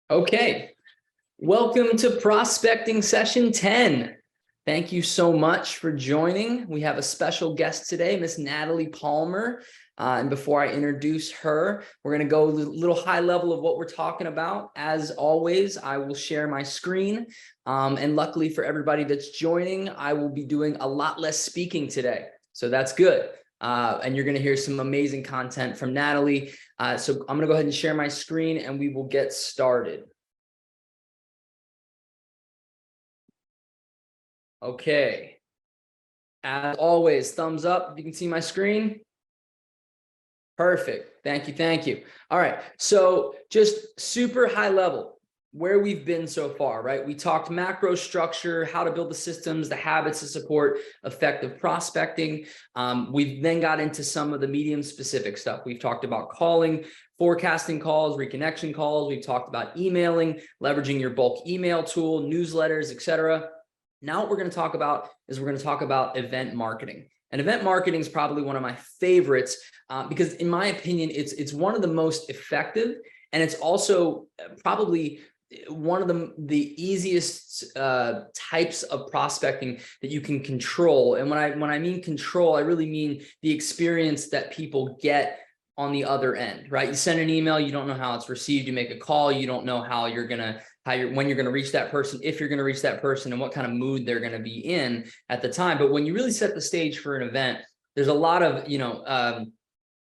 Okay, welcome to prospecting session 10. Thank you so much for joining. We have a special guest today, Miss Natalie Palmer. And before I introduce her, we're going to go a little high level of what we're talking about. As always, I will share my screen. And luckily for everybody that's joining, I will be doing a lot less speaking today. So that's good. And you're going to hear some amazing content from Natalie. So I'm going to go ahead and share my screen and we will get started. Okay. As always, thumbs up if you can see my screen. Perfect. Thank you. Thank you. All right. So just super high level, where we've been so far, right? We talked macro structure, how to build the systems, the habits to support effective prospecting. We've then got into some of the medium specific stuff. We've talked about calling, forecasting calls, reconnection calls. We've talked about emailing, leveraging your bulk email tool, newsletters, etc. Now what we're going to talk about is we're going to talk about event marketing. And event marketing is probably one of my favorites because in my opinion, it's one of the most effective, and it's also probably one of the easiest types of prospecting that you can control. And when I mean control, I really mean the experience that people get on the other end, right? You send an email, you don't know how it's received. You make a call, you don't know how when you're going to reach that person, if you're going to reach that person, and what kind of mood they're going to be in at the time. But when you really set the stage for an event, there's a lot of,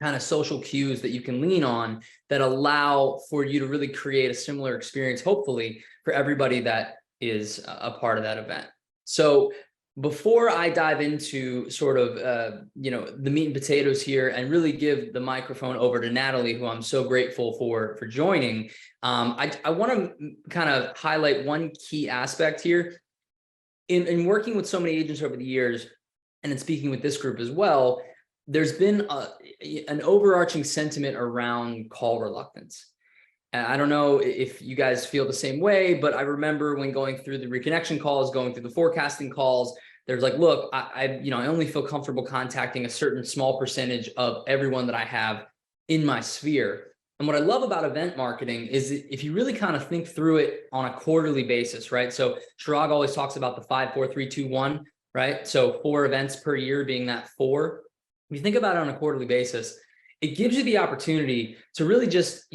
kind of social cues that you can lean on that allow for you to really create a similar experience, hopefully, for everybody that is a part of that event. So before I dive into sort of, the meat and potatoes here and really give the microphone over to Natalie, who I'm so grateful for joining, I want to kind of highlight one key aspect here. In working with so many agents over the years, and in speaking with this group as well, there's been an overarching sentiment around call reluctance. And I don't know if you guys feel the same way, but I remember when going through the reconnection calls, going through the forecasting calls, there's like, look, I only feel comfortable contacting a certain small percentage of everyone that I have in my sphere. And what I love about event marketing is if you really kind of think through it on a quarterly basis, right? So Chirag always talks about the 5, 4, 3, 2, 1, right? So 4 events per year being that 4. If you think about it on a quarterly basis, it gives you the opportunity to really just,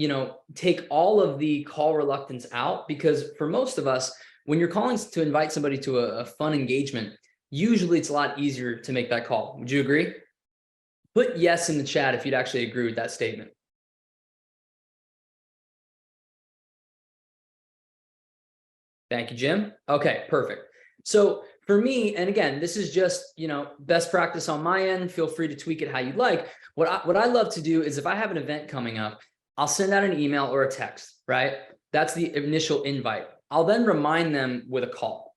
take all of the call reluctance out, because for most of us, when you're calling to invite somebody to a fun engagement, usually it's a lot easier to make that call. Would you agree? Put yes in the chat if you'd actually agree with that statement. Thank you, Jim. Okay, perfect. So for me, and again, this is just, best practice on my end. Feel free to tweak it how you'd like. What I love to do is if I have an event coming up, I'll send out an email or a text, right? That's the initial invite. I'll then remind them with a call.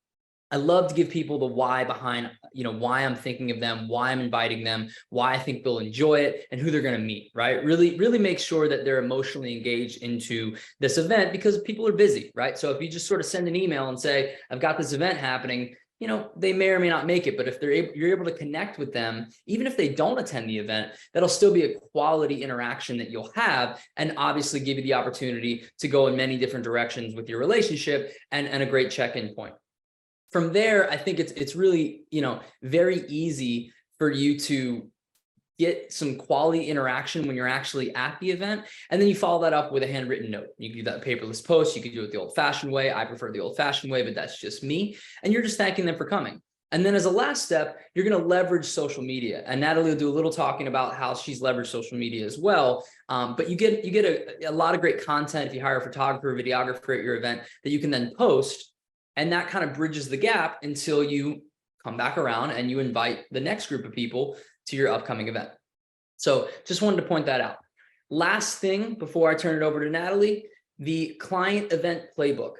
I love to give people the why behind, why I'm thinking of them, why I'm inviting them, why I think they'll enjoy it, and who they're going to meet, right? Really make sure that they're emotionally engaged into this event, because people are busy, right? So if you just sort of send an email and say, I've got this event happening, they may or may not make it, but if you're able to connect with them, even if they don't attend the event, that'll still be a quality interaction that you'll have, and obviously give you the opportunity to go in many different directions with your relationship and a great check-in point. From there, I think it's really, very easy for you to get some quality interaction when you're actually at the event. And then you follow that up with a handwritten note. You can do that paperless post. You can do it the old-fashioned way. I prefer the old-fashioned way, but that's just me. And you're just thanking them for coming. And then as a last step, you're going to leverage social media. And Natalie will do a little talking about how she's leveraged social media as well. But you get a lot of great content if you hire a photographer or videographer at your event that you can then post. And that kind of bridges the gap until you come back around and you invite the next group of people to your upcoming event. So just wanted to point that out. Last thing before I turn it over to Natalie, the client event playbook.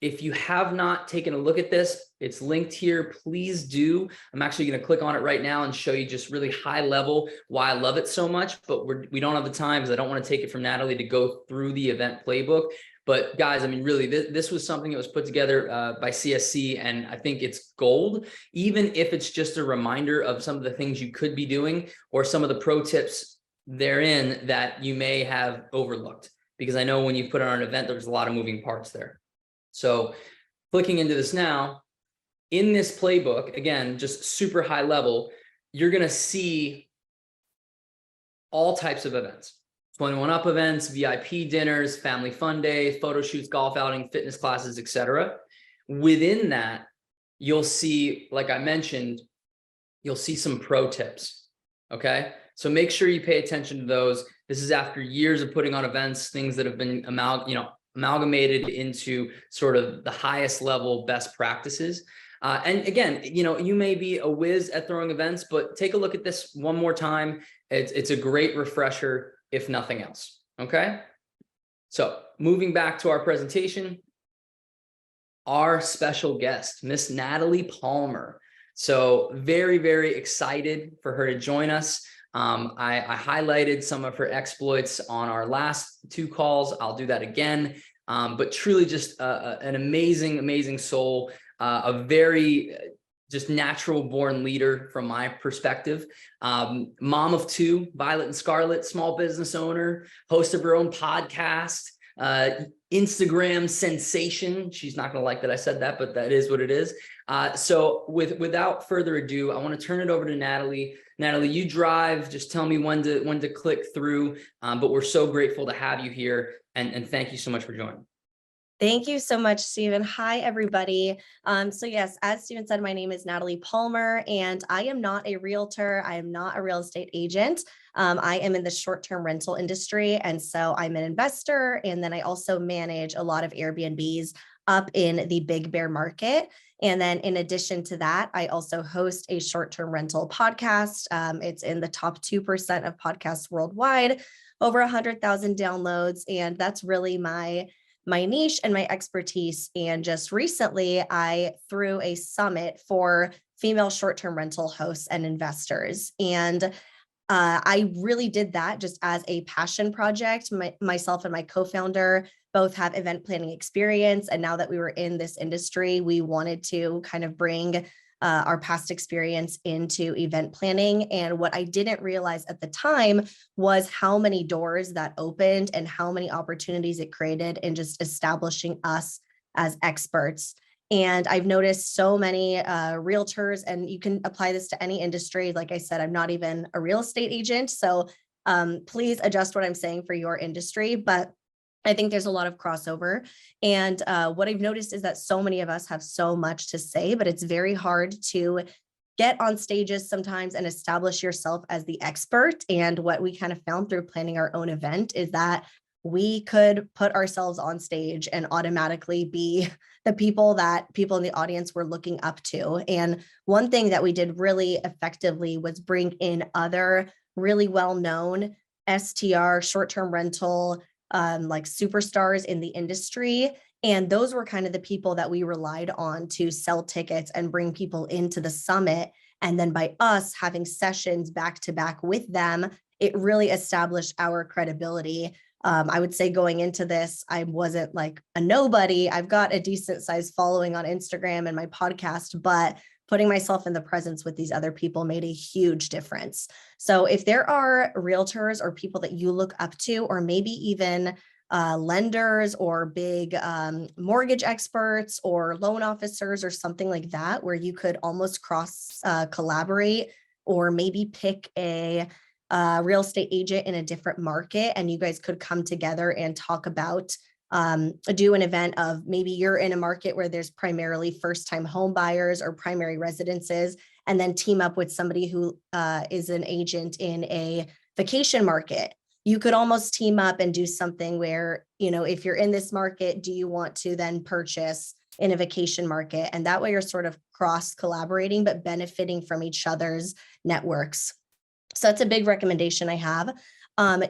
If you have not taken a look at this, it's linked here. Please do. I'm actually going to click on it right now and show you just really high level why I love it so much, but we don't have the time because I don't want to take it from Natalie to go through the event playbook. But guys, I mean, really, this was something that was put together by CSC, and I think it's gold, even if it's just a reminder of some of the things you could be doing or some of the pro tips therein that you may have overlooked. because I know when you put on an event, there's a lot of moving parts there. So clicking into this now, in this playbook, again, just super high level, you're going to see all types of events. 21 up events, VIP dinners, family fun day, photo shoots, golf outing, fitness classes, etc. Within that, you'll see, like I mentioned, you'll see some pro tips. Okay. So make sure you pay attention to those. This is after years of putting on events, things that have been amalgamated into sort of the highest level best practices. And again, you may be a whiz at throwing events, but take a look at this one more time. It's a great refresher, if nothing else. Okay. So moving back to our presentation, our special guest, Miss Natalie Palmer. So very, very excited for her to join us. I highlighted some of her exploits on our last 2 calls. I'll do that again. But truly just an amazing, amazing soul, a very just natural born leader from my perspective. Mom of 2, Violet and Scarlett, small business owner, host of her own podcast, Instagram sensation. She's not going to like that I said that, but that is what it is. So without further ado, I want to turn it over to Natalie. Natalie, you drive, just tell me when to click through. But we're so grateful to have you here, and thank you so much for joining. Thank you so much, Stephen. Hi, everybody. So yes, as Stephen said, my name is Natalie Palmer, and I am not a realtor. I am not a real estate agent. I am in the short-term rental industry. And so I'm an investor. And then I also manage a lot of Airbnbs up in the Big Bear market. And then in addition to that, I also host a short-term rental podcast. It's in the top 2% of podcasts worldwide, over 100,000 downloads. And that's really my niche and my expertise. And just recently, I threw a summit for female short-term rental hosts and investors. And I really did that just as a passion project. Myself and my co-founder both have event planning experience. And now that we were in this industry, we wanted to kind of bring our past experience into event planning. And what I didn't realize at the time was how many doors that opened and how many opportunities it created in just establishing us as experts. And I've noticed so many realtors, and you can apply this to any industry. Like I said, I'm not even a real estate agent. So please adjust what I'm saying for your industry. But I think there's a lot of crossover. And what I've noticed is that so many of us have so much to say, but it's very hard to get on stages sometimes and establish yourself as the expert. And what we kind of found through planning our own event is that we could put ourselves on stage and automatically be the people that people in the audience were looking up to. And one thing that we did really effectively was bring in other really well-known STR, short-term rental, like superstars in the industry. And those were kind of the people that we relied on to sell tickets and bring people into the summit. And then by us having sessions back to back with them, it really established our credibility. I would say going into this, I wasn't like a nobody. I've got a decent sized following on Instagram and my podcast, but putting myself in the presence with these other people made a huge difference. So if there are realtors or people that you look up to, or maybe even lenders or big mortgage experts or loan officers or something like that, where you could almost cross collaborate, or maybe pick a real estate agent in a different market, and you guys could come together and talk about do an event of maybe you're in a market where there's primarily first-time home buyers or primary residences, and then team up with somebody who is an agent in a vacation market. You could almost team up and do something where, if you're in this market, do you want to then purchase in a vacation market? And that way you're sort of cross collaborating, but benefiting from each other's networks. So that's a big recommendation I have.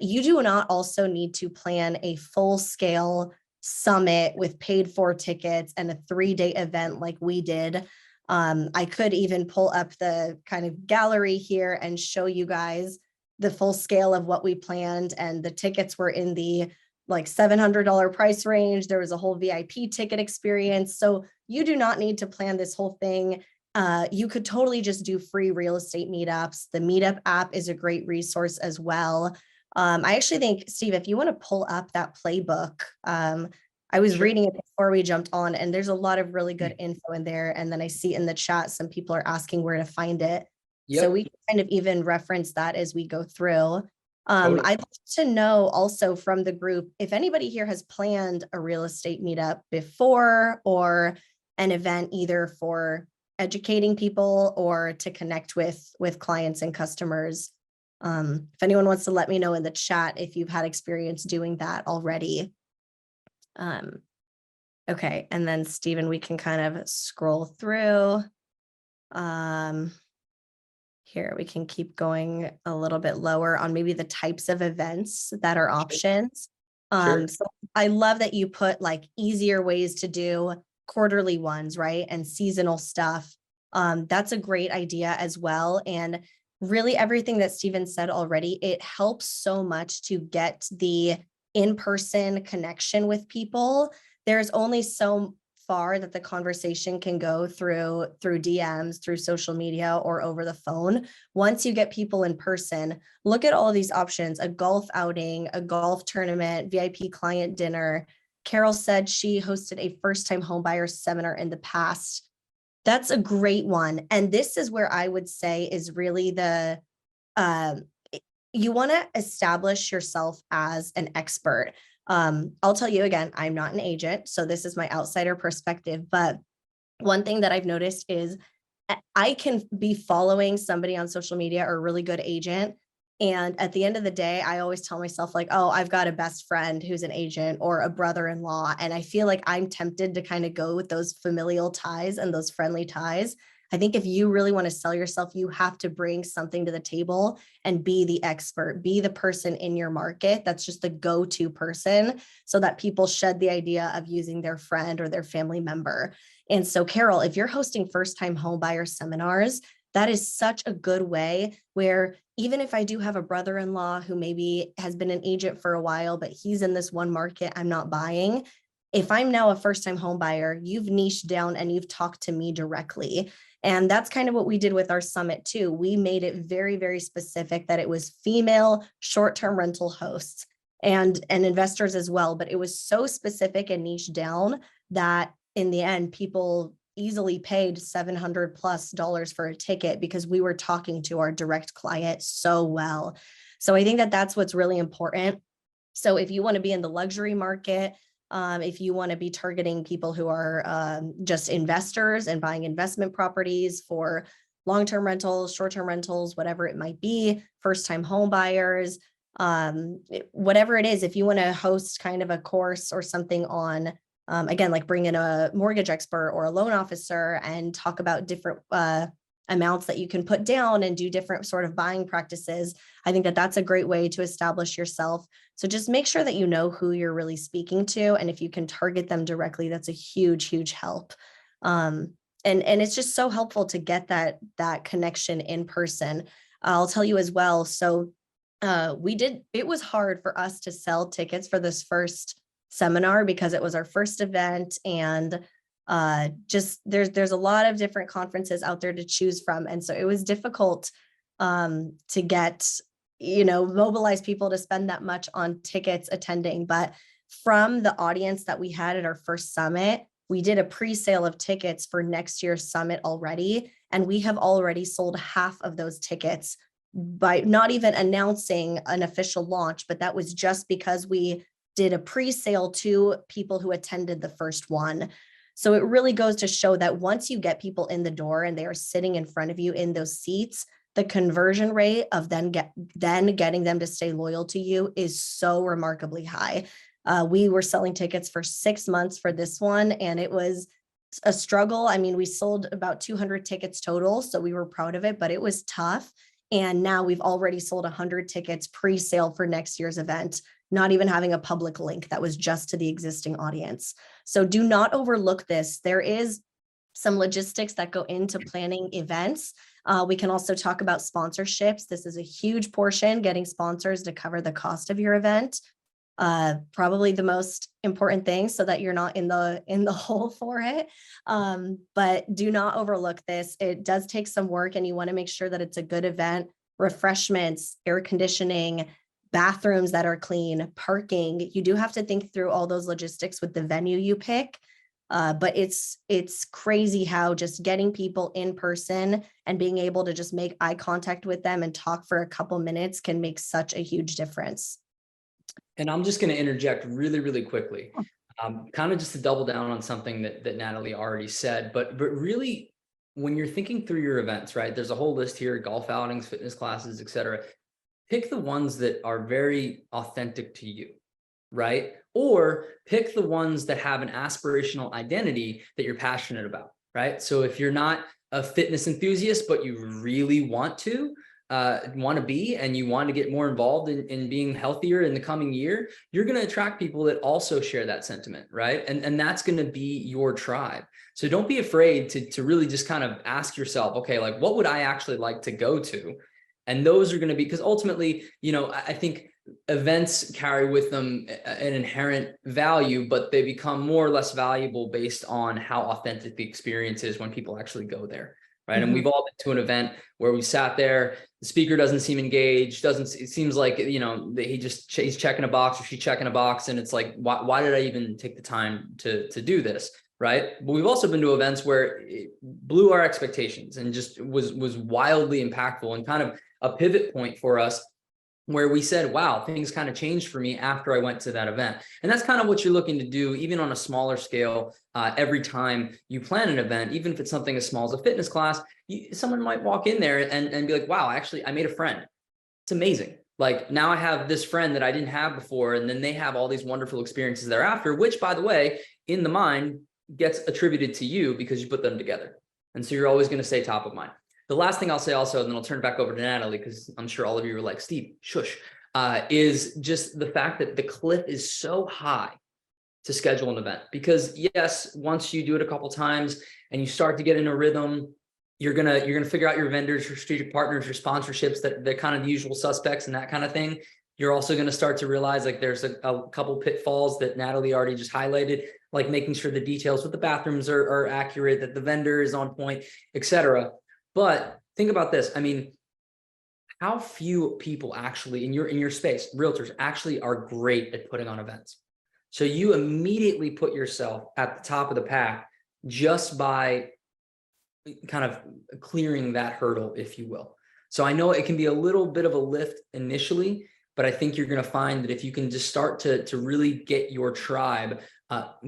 You do not also need to plan a full-scale summit with paid for tickets and a 3-day event like we did. I could even pull up the kind of gallery here and show you guys the full scale of what we planned. And the tickets were in the like $700 price range. There was a whole VIP ticket experience. So you do not need to plan this whole thing. You could totally just do free real estate meetups. The Meetup app is a great resource as well. I actually think, Steve, if you want to pull up that playbook, I was Sure. reading it before we jumped on, and there's a lot of really good info in there. And then I see in the chat, some people are asking where to find it. So Yep. we can kind of even reference that as we go through. Totally. I'd like to know also from the group, if anybody here has planned a real estate meetup before, or an event either for educating people or to connect with clients and customers. If anyone wants to let me know in the chat if you've had experience doing that already. Um, okay, and then Stephen, we can kind of scroll through. Um, Here we can keep going a little bit lower on maybe the types of events that are options. Sure. So I love that you put like easier ways to do quarterly ones, right? And seasonal stuff. That's a great idea as well. And really everything that Steven said already, it helps so much to get the in-person connection with people. There's only so far that the conversation can go through DMs, through social media, or over the phone. Once you get people in person, look at all of these options: a golf outing, a golf tournament, VIP client dinner. Carol said she hosted a first-time homebuyer seminar in the past. That's a great one. And this is where I would say is really the um, you want to establish yourself as an expert. I'll tell you again, I'm not an agent, so this is my outsider perspective. But one thing that I've noticed is I can be following somebody on social media or a really good agent. And at the end of the day, I always tell myself, like, oh, I've got a best friend who's an agent or a brother-in-law. And I feel like I'm tempted to kind of go with those familial ties and those friendly ties. I think if you really want to sell yourself, you have to bring something to the table and be the expert, be the person in your market that's just the go-to person, so that people shed the idea of using their friend or their family member. And so, Carol, if you're hosting first-time homebuyer seminars, that is such a good way where even if I do have a brother-in-law who maybe has been an agent for a while, but he's in this one market I'm not buying, if I'm now a first-time homebuyer, you've niched down and you've talked to me directly. And that's kind of what we did with our summit too. We made it very, very specific that it was female short-term rental hosts and investors as well. But it was so specific and niche down that in the end, people easily paid $700+ for a ticket because we were talking to our direct client so well. So I think that that's what's really important. So if you want to be in the luxury market, if you want to be targeting people who are just investors and buying investment properties for long-term rentals, short-term rentals, whatever it might be, first-time home buyers, whatever it is, if you want to host kind of a course or something on, again, like bring in a mortgage expert or a loan officer and talk about different amounts that you can put down and do different sort of buying practices, I think that that's a great way to establish yourself. So just make sure that you know who you're really speaking to. And if you can target them directly, that's a huge, huge help. And it's just so helpful to get that connection in person. I'll tell you as well. So it was hard for us to sell tickets for this first seminar because it was our first event, and just there's a lot of different conferences out there to choose from. And so it was difficult to get, mobilize people to spend that much on tickets attending. But from the audience that we had at our first summit, we did a pre-sale of tickets for next year's summit already. And we have already sold half of those tickets by not even announcing an official launch, but that was just because we did a pre-sale to people who attended the first one. So it really goes to show that once you get people in the door and they are sitting in front of you in those seats, the conversion rate of then getting them to stay loyal to you is so remarkably high. We were selling tickets for 6 months for this one, and it was a struggle. I mean, we sold about 200 tickets total, so we were proud of it, but it was tough. And now we've already sold 100 tickets pre-sale for next year's event, not even having a public link. That was just to the existing audience. So do not overlook this. There is some logistics that go into planning events. We can also talk about sponsorships. This is a huge portion, getting sponsors to cover the cost of your event. Probably the most important thing, so that you're not in the hole for it. But do not overlook this. It does take some work, and you want to make sure that it's a good event. Refreshments, air conditioning, bathrooms that are clean, parking. You do have to think through all those logistics with the venue you pick. But it's crazy how just getting people in person and being able to just make eye contact with them and talk for a couple minutes can make such a huge difference. And I'm just going to interject really, really quickly, kind of just to double down on something that Natalie already said, but really, when you're thinking through your events, right, there's a whole list here: golf outings, fitness classes, etc. Pick the ones that are very authentic to you, right? Or pick the ones that have an aspirational identity that you're passionate about, right? So if you're not a fitness enthusiast, but you really want to be, and you want to get more involved in being healthier in the coming year, you're going to attract people that also share that sentiment, right? And that's going to be your tribe. So don't be afraid to really just kind of ask yourself, okay, like, what would I actually like to go to? And those are going to be, because ultimately, I think events carry with them an inherent value, but they become more or less valuable based on how authentic the experience is when people actually go there. Right. Mm-hmm. And we've all been to an event where we sat there, the speaker doesn't seem engaged, it seems like, he's checking a box or she's checking a box. And it's like, why did I even take the time to do this? Right. But we've also been to events where it blew our expectations and just was wildly impactful and kind of a pivot point for us, where we said, wow, things kind of changed for me after I went to that event. And that's kind of what you're looking to do, even on a smaller scale. Every time you plan an event, even if it's something as small as a fitness class, someone might walk in there and be like, wow, actually, I made a friend. It's amazing. Like, now I have this friend that I didn't have before. And then they have all these wonderful experiences thereafter, which, by the way, in the mind gets attributed to you because you put them together. And so you're always going to stay top of mind. The last thing I'll say also, and then I'll turn it back over to Natalie, because I'm sure all of you are like, Steve, shush, is just the fact that the cliff is so high to schedule an event. Because yes, once you do it a couple times and you start to get in a rhythm, you're gonna figure out your vendors, your strategic partners, your sponsorships, that they're kind of the usual suspects and that kind of thing. You're also going to start to realize, like, there's a couple pitfalls that Natalie already just highlighted, like making sure the details with the bathrooms are accurate, that the vendor is on point, etc. But think about this. I mean, how few people actually in your space, realtors, actually are great at putting on events. So you immediately put yourself at the top of the pack just by kind of clearing that hurdle, if you will. So I know it can be a little bit of a lift initially, but I think you're going to find that if you can just start to really get your tribe.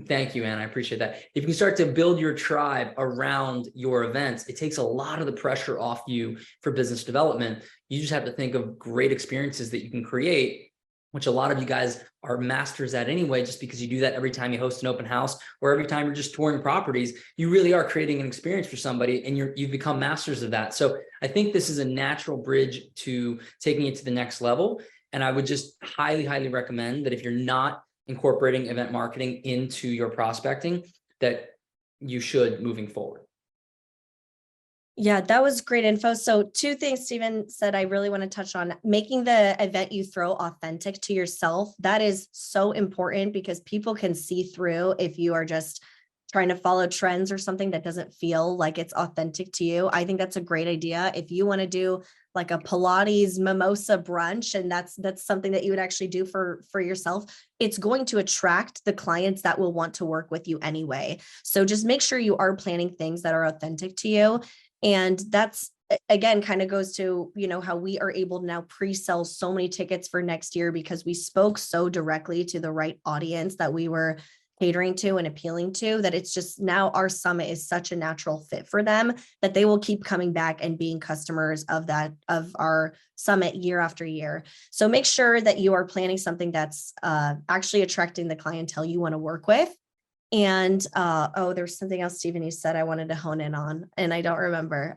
Thank you, Ann. I appreciate that. If you can start to build your tribe around your events, it takes a lot of the pressure off you for business development. You just have to think of great experiences that you can create, which a lot of you guys are masters at anyway, just because you do that every time you host an open house or every time you're just touring properties. You really are creating an experience for somebody, and you've become masters of that. So I think this is a natural bridge to taking it to the next level. And I would just highly, highly recommend that if you're not incorporating event marketing into your prospecting, that you should moving forward. Yeah, that was great info. So 2 things Stephen said I really want to touch on: making the event you throw authentic to yourself. That is so important, because people can see through if you are just trying to follow trends or something that doesn't feel like it's authentic to you. I think that's a great idea. If you want to do like a Pilates mimosa brunch, and that's something that you would actually do for yourself, it's going to attract the clients that will want to work with you anyway. So just make sure you are planning things that are authentic to you. And that's, again, kind of goes to, how we are able to now pre-sell so many tickets for next year, because we spoke so directly to the right audience that we were catering to and appealing to, that it's just now our summit is such a natural fit for them that they will keep coming back and being customers of our summit year after year. So make sure that you are planning something that's actually attracting the clientele you want to work with. And there's something else, Stephen, you said I wanted to hone in on, and I don't remember.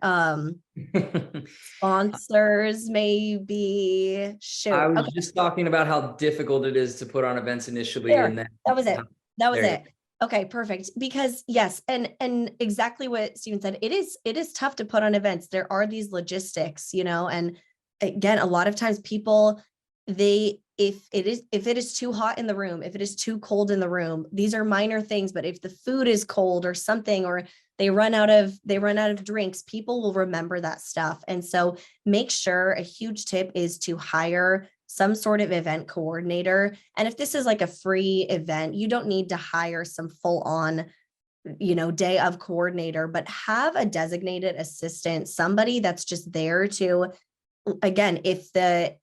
Sponsors, maybe. Shoot. I was just talking about how difficult it is to put on events initially, and then that was it. That was it. Okay, perfect. Because yes, and exactly what Stephen said, it is tough to put on events. There are these logistics, and again, a lot of times people, if it is too hot in the room, if it is too cold in the room, these are minor things, but if the food is cold or something, or they run out of drinks, people will remember that stuff. And so make sure, a huge tip is to hire some sort of event coordinator. And if this is like a free event, you don't need to hire some full on, day of coordinator, but have a designated assistant, somebody that's just there to, again, if the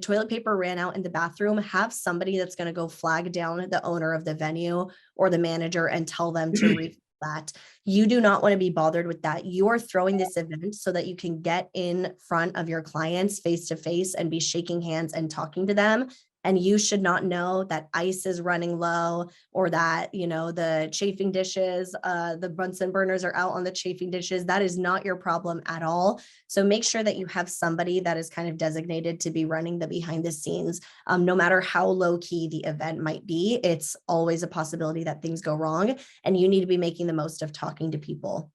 toilet paper ran out in the bathroom, have somebody that's going to go flag down the owner of the venue or the manager and tell them to refill that. You do not want to be bothered with that. You are throwing this event so that you can get in front of your clients face to face and be shaking hands and talking to them. And you should not know that ice is running low, or that, the chafing dishes, the Bunsen burners are out on the chafing dishes. That is not your problem at all. So make sure that you have somebody that is kind of designated to be running the behind the scenes. No matter how low key the event might be, it's always a possibility that things go wrong, and you need to be making the most of talking to people.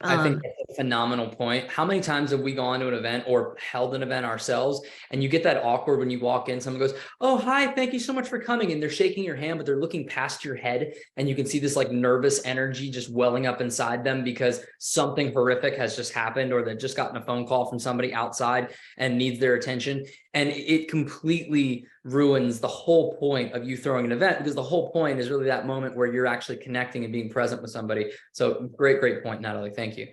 I think that's a phenomenal point. How many times have we gone to an event or held an event ourselves, and you get that awkward when you walk in, someone goes, "Oh, hi, thank you so much for coming." And they're shaking your hand, but they're looking past your head, and you can see this like nervous energy just welling up inside them because something horrific has just happened, or they've just gotten a phone call from somebody outside and needs their attention. And it completely ruins the whole point of you throwing an event, because the whole point is really that moment where you're actually connecting and being present with somebody. So great point, Natalie. Thank you.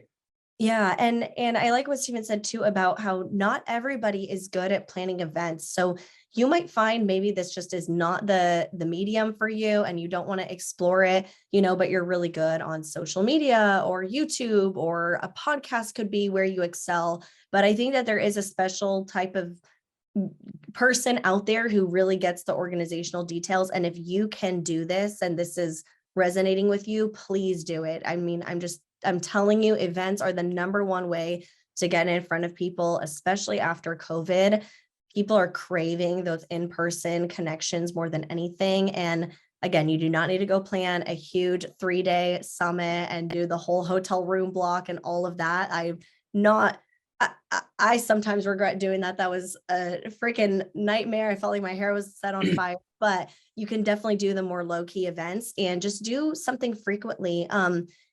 Yeah, and I like what Steven said too about how not everybody is good at planning events. So you might find maybe this just is not the medium for you, and you don't want to explore it, but you're really good on social media or YouTube, or a podcast could be where you excel. But I think that there is a special type of person out there who really gets the organizational details. And if you can do this and this is resonating with you, please do it. I mean, I'm telling you, events are the number one way to get in front of people, especially after COVID. People are craving those in-person connections more than anything. And again, you do not need to go plan a huge 3-day summit and do the whole hotel room block and all of that. I sometimes regret doing that. That was a freaking nightmare. I felt like my hair was set on fire, but you can definitely do the more low-key events and just do something frequently.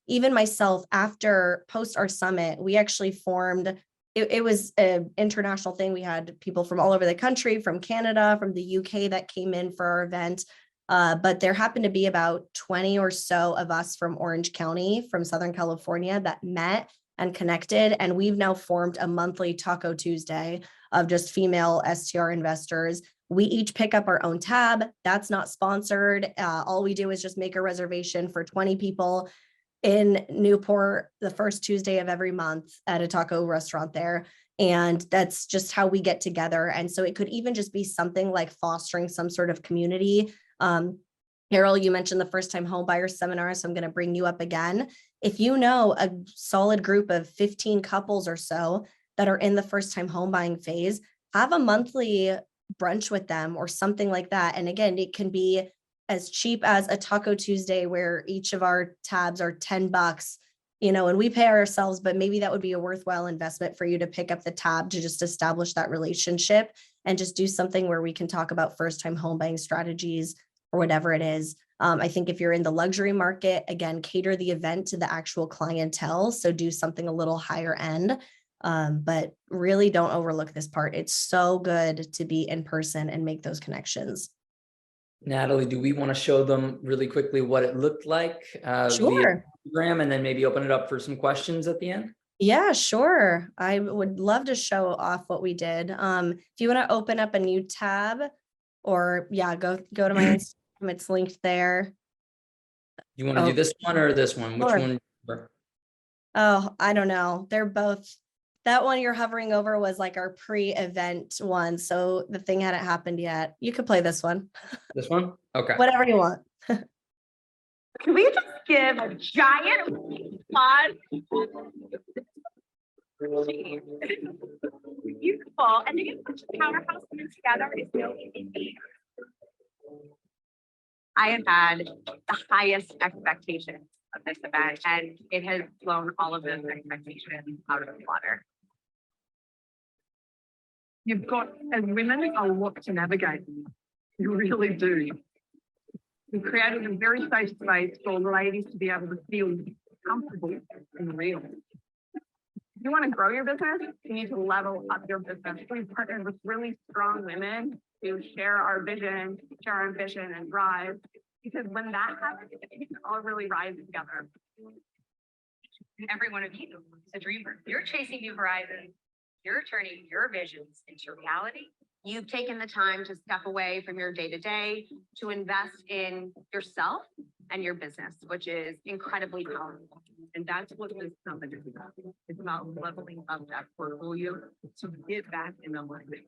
Even myself, after post our summit, we actually formed, it was an international thing. We had people from all over the country, from Canada, from the UK that came in for our event. But there happened to be about 20 or so of us from Orange County, from Southern California, that met and connected. And we've now formed a monthly Taco Tuesday of just female STR investors. We each pick up our own tab. That's not sponsored. All we do is just make a reservation for 20 people in Newport the first Tuesday of every month at a taco restaurant there. And that's just how we get together. And so it could even just be something like fostering some sort of community. Carol, you mentioned the first time home buyer seminar, so I'm going to bring you up again. If you know a solid group of 15 couples or so that are in the first time home buying phase, have a monthly brunch with them or something like that. And again, it can be as cheap as a Taco Tuesday where each of our tabs are $10, and we pay ourselves, but maybe that would be a worthwhile investment for you to pick up the tab to just establish that relationship and just do something where we can talk about first time home buying strategies or whatever it is. I think if you're in the luxury market, again, cater the event to the actual clientele. So do something a little higher end, but really don't overlook this part. It's so good to be in person and make those connections. Natalie, do we want to show them really quickly what it looked like via Sure. Instagram, and then maybe open it up for some questions at the end? Yeah, sure. I would love to show off what we did. If you want to open up a new tab, or go to my Instagram, it's linked there. You want to do this one or this one? Which Sure. one? Oh, I don't know. They're both. That one you're hovering over was like our pre-event one. So the thing hadn't happened yet. You could play this one. This one? Okay. Whatever you want. Can we just give a giant applause? Beautiful. And to get such a powerhouse women together is no easy feat. I have had the highest expectations of this event, and it has blown all of those expectations out of the water. You've got, as women, a lot to navigate. You really do. We created a very safe space for ladies to be able to feel comfortable and real. If you want to grow your business, you need to level up your business. We've partnered with really strong women to share our vision, share our ambition, and drive. Because when that happens, we can all really rise together. Every one of you is a dreamer. You're chasing new horizons. You're turning your visions into reality. You've taken the time to step away from your day-to-day to invest in yourself and your business, which is incredibly powerful. And that's what this company is about. It's about leveling up that portfolio to get back in alignment.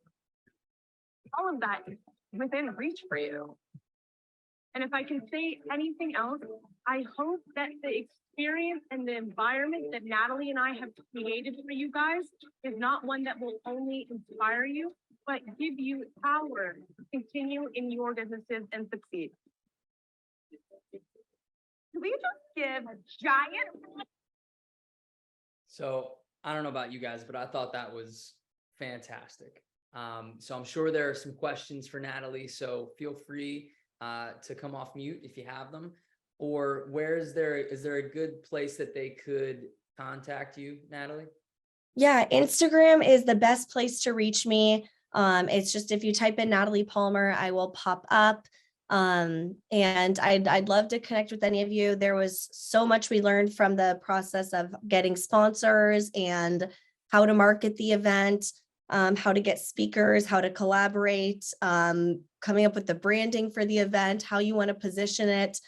All of that is within reach for you. And if I can say anything else, I hope that the experience and the environment that Natalie and I have created for you guys is not one that will only inspire you, but give you power to continue in your businesses and succeed. Can we just give a giant? So I don't know about you guys, but I thought that was fantastic. So I'm sure there are some questions for Natalie, so feel free to come off mute if you have them. Or is there a good place that they could contact you, Natalie? Yeah, Instagram is the best place to reach me. It's just if you type in Natalie Palmer, I will pop up. And I'd love to connect with any of you. There was so much we learned from the process of getting sponsors and how to market the event, how to get speakers, how to collaborate, coming up with the branding for the event, how you want to position it,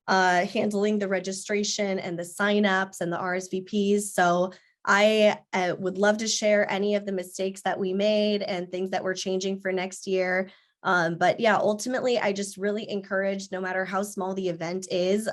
handling the registration and the signups and the RSVPs. So I would love to share any of the mistakes that we made and things that we're changing for next year. But yeah, ultimately, I just really encourage, no matter how small the event is,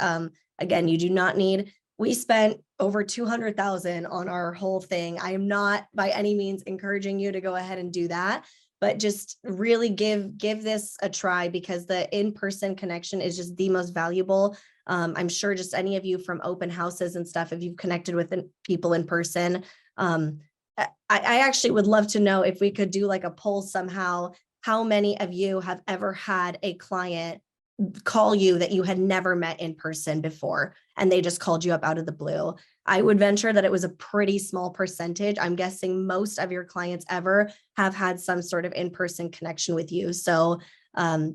again, you do not need, we spent over 200,000 on our whole thing. I am not by any means encouraging you to go ahead and do that, but just really give this a try, because the in-person connection is just the most valuable. I'm sure just any of you from open houses and stuff, if you've connected with people in person, I actually would love to know if we could do like a poll somehow, how many of you have ever had a client call you that you had never met in person before, and they just called you up out of the blue? I would venture that it was a pretty small percentage. I'm guessing most of your clients ever have had some sort of in-person connection with you. So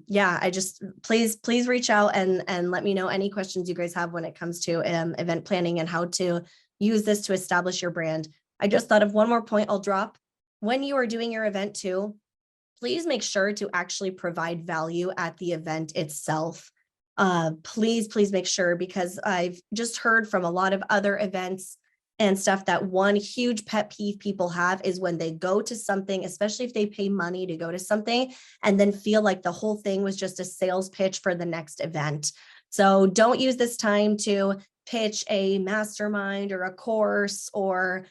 yeah, I just, please reach out and let me know any questions you guys have when it comes to event planning and how to use this to establish your brand. I just thought of one more point I'll drop. When you are doing your event too, please make sure to actually provide value at the event itself. Please make sure, because I've just heard from a lot of other events and stuff that one huge pet peeve people have is when they go to something, especially if they pay money to go to something, and then feel like the whole thing was just a sales pitch for the next event. So don't use this time to pitch a mastermind or a course, or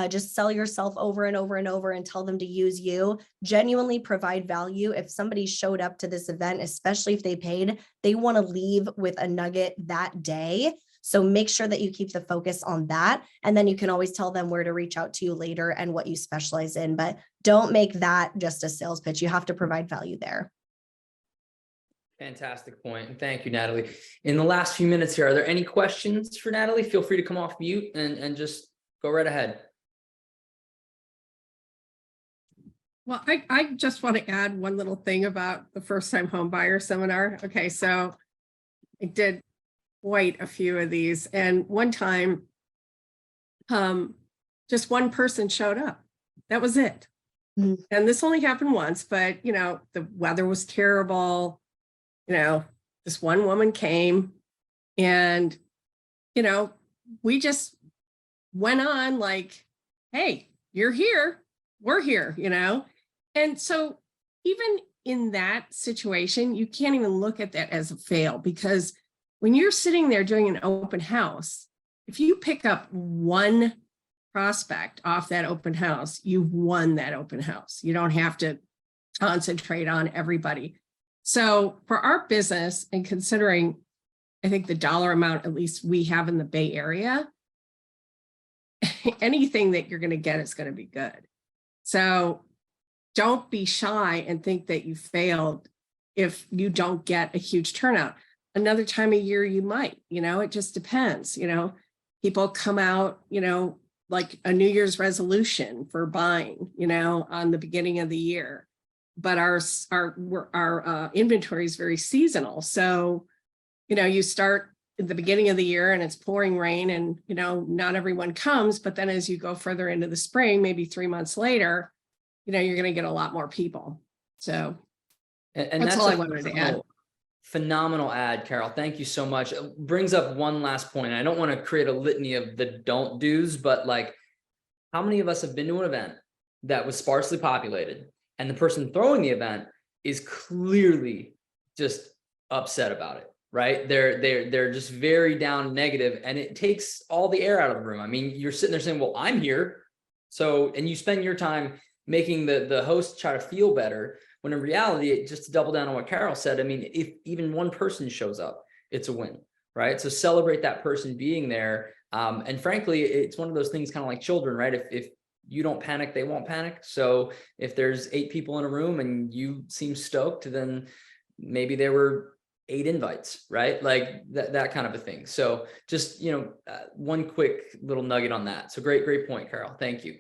just sell yourself over and over and over and tell them to use you. Genuinely provide value. If somebody showed up to this event, especially if they paid, they want to leave with a nugget that day. So make sure that you keep the focus on that. And then you can always tell them where to reach out to you later and what you specialize in, but don't make that just a sales pitch. You have to provide value there. Fantastic point. And thank you, Natalie. In the last few minutes here, are there any questions for Natalie? Feel free to come off mute and just go right ahead. Well, I just want to add one little thing about the first time home buyer seminar. Okay, so I did quite a few of these, and one time just one person showed up. That was it. Mm-hmm. And this only happened once, but you know, the weather was terrible. You know, this one woman came, and you know, we just went on like, hey, you're here, we're here, you know. And so even in that situation, you can't even look at that as a fail, because when you're sitting there doing an open house, if you pick up one prospect off that open house, you've won that open house. You don't have to concentrate on everybody. So for our business, and considering, I think the dollar amount, at least we have in the Bay Area, anything that you're going to get is going to be good. So don't be shy and think that you failed if you don't get a huge turnout. Another time of year you might, you know, it just depends, you know, people come out, you know, like a New Year's resolution for buying, you know, on the beginning of the year. But our inventory is very seasonal. So, you know, you start at the beginning of the year and it's pouring rain and, you know, not everyone comes. But then as you go further into the spring, maybe 3 months later, you know, you're going to get a lot more people. So And that's that's all a I wanted to add. phenomenal ad, Carol. Thank you so much. It brings up one last point. I don't want to create a litany of the don't do's, but like, how many of us have been to an event that was sparsely populated and the person throwing the event is clearly just upset about it, right? They're just very down negative, and it takes all the air out of the room. I mean, you're sitting there saying, well, I'm here. So, and you spend your time making the host try to feel better, when in reality, just to double down on what Carol said, I mean, if even one person shows up, it's a win, right? So celebrate that person being there. And frankly, it's one of those things kind of like children, right? If you don't panic, they won't panic. So if there's 8 people in a room and you seem stoked, then maybe there were 8 invites, right? Like that kind of a thing. So just, you know, one quick little nugget on that. So great point, Carol. Thank you.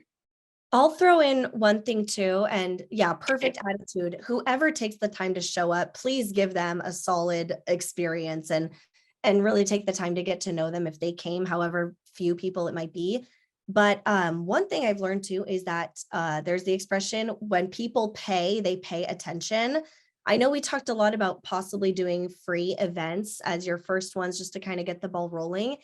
I'll throw in one thing too. And yeah, perfect attitude. Whoever takes the time to show up, please give them a solid experience and really take the time to get to know them if they came, however few people it might be. But one thing I've learned too is that there's the expression, when people pay, they pay attention. I know we talked a lot about possibly doing free events as your first ones just to kind of get the ball rolling.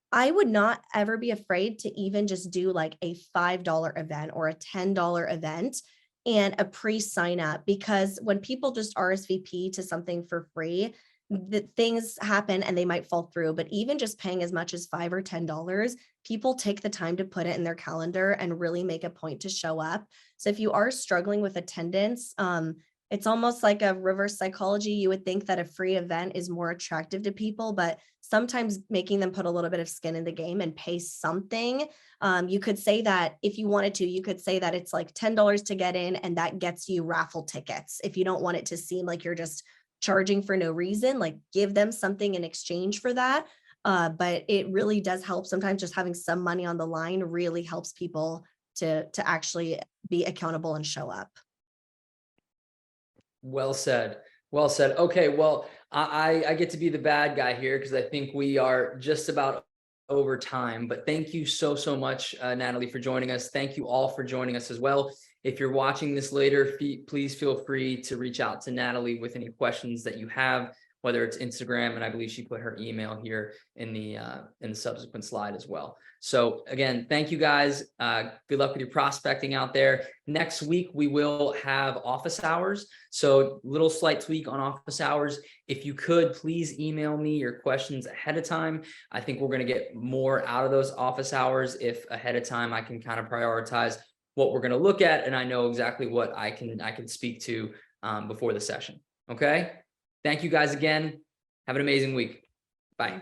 I would not ever be afraid to even just do like a $5 event or a $10 event and a pre-sign up, because when people just RSVP to something for free, the things happen and they might fall through. But even just paying as much as $5 or $10, people take the time to put it in their calendar and really make a point to show up. So if you are struggling with attendance, it's almost like a reverse psychology. You would think that a free event is more attractive to people, but sometimes making them put a little bit of skin in the game and pay something. You could say that if you wanted to, you could say that it's like $10 to get in, and that gets you raffle tickets. If you don't want it to seem like you're just charging for no reason, like give them something in exchange for that. But it really does help. Sometimes just having some money on the line really helps people to actually be accountable and show up. Well said. Well said. Okay. Well, I get to be the bad guy here because I think we are just about over time, but thank you so much, Natalie, for joining us. Thank you all for joining us as well. If you're watching this later, please feel free to reach out to Natalie with any questions that you have, whether it's Instagram, and I believe she put her email here in the subsequent slide as well. So again, thank you guys. Good luck with your prospecting out there. Next week, we will have office hours. So little slight tweak on office hours. If you could, please email me your questions ahead of time. I think we're going to get more out of those office hours if ahead of time I can kind of prioritize what we're going to look at, and I know exactly what I can speak to before the session. Okay. Thank you guys again. Have an amazing week. Bye.